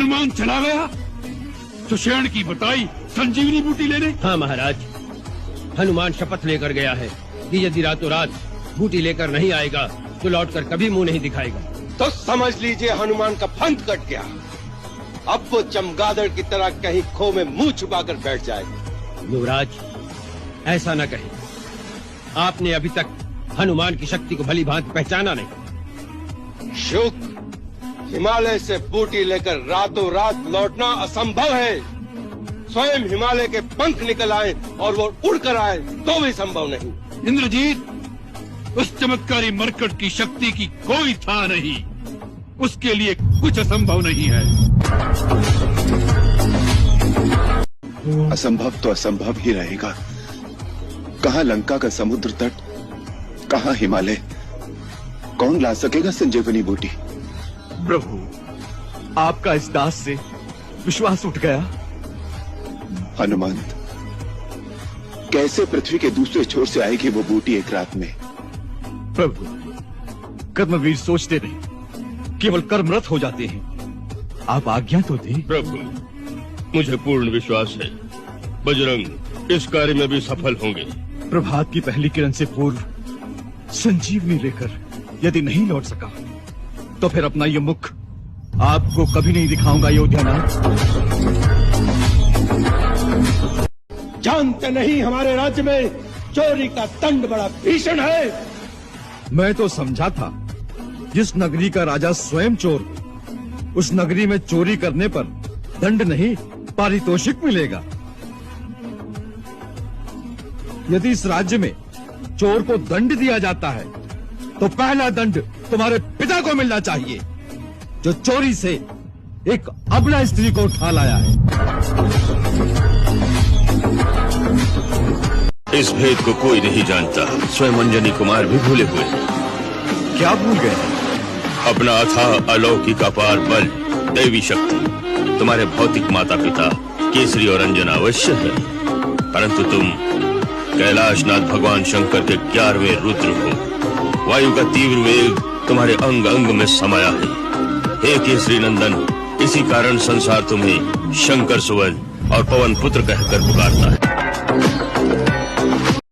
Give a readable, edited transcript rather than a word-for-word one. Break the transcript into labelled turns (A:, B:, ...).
A: हनुमान चला गया सुषेण की बताई संजीवनी बूटी लेने।
B: हाँ महाराज, हनुमान शपथ लेकर गया है कि यदि रातों रात बूटी लेकर नहीं आएगा तो लौटकर कभी मुंह नहीं दिखाएगा।
C: तो समझ लीजिए हनुमान का पंथ कट गया। अब वो चमगादड़ की तरह कहीं खो में मुंह छुपाकर बैठ जाएगा।
B: युवराज, ऐसा न कहें। आपने अभी तक हनुमान की शक्ति को भली भांति पहचाना नहीं।
C: शुक, हिमालय से बूटी लेकर रातों रात लौटना असंभव है। स्वयं हिमालय के पंख निकल आए और वो उड़कर आए तो भी संभव नहीं।
A: इंद्रजीत, उस चमत्कारी मरकट की शक्ति की कोई था नहीं। उसके लिए कुछ असंभव नहीं है।
D: असंभव तो असंभव ही रहेगा। कहाँ लंका का समुद्र तट, कहाँ हिमालय। कौन ला सकेगा संजीवनी बूटी?
E: प्रभु, आपका इस दास से विश्वास उठ गया।
D: हनुमंत, कैसे पृथ्वी के दूसरे छोर से आएगी वो बूटी एक रात में?
E: प्रभु, कर्मवीर सोचते नहीं, केवल कर्मरत हो जाते हैं। आप आज्ञा तो दें।
F: प्रभु, मुझे पूर्ण विश्वास है बजरंग इस कार्य में भी सफल होंगे।
E: प्रभात की पहली किरण से पूर्व संजीवनी लेकर यदि नहीं लौट सका तो फिर अपना ये मुख आपको कभी नहीं दिखाऊंगा अयोध्यानाथ।
C: जानते नहीं हमारे राज्य में चोरी का दंड बड़ा भीषण है।
E: मैं तो समझा था जिस नगरी का राजा स्वयं चोर, उस नगरी में चोरी करने पर दंड नहीं पारितोषिक मिलेगा। यदि इस राज्य में चोर को दंड दिया जाता है तो पहला दंड तुम्हारे पिता को मिलना चाहिए, जो चोरी से एक अबला स्त्री को उठा लाया है।
F: इस भेद को कोई नहीं जानता, स्वयं अंजनी कुमार भी भूले हुए।
E: क्या भूल गए?
F: अपना अथाह अलौकिक अपार बल, दैवी शक्ति तुम्हारे भौतिक माता पिता केसरी और अंजना अवश्य है, परंतु तुम कैलाशनाथ भगवान शंकर के 11वें रुद्र हो। वायु का तीव्र वेग तुम्हारे अंग अंग में समाया है। हे केसरी नंदन, इसी कारण संसार तुम्हें शंकर सुवन और पवन पुत्र कहकर पुकारता है।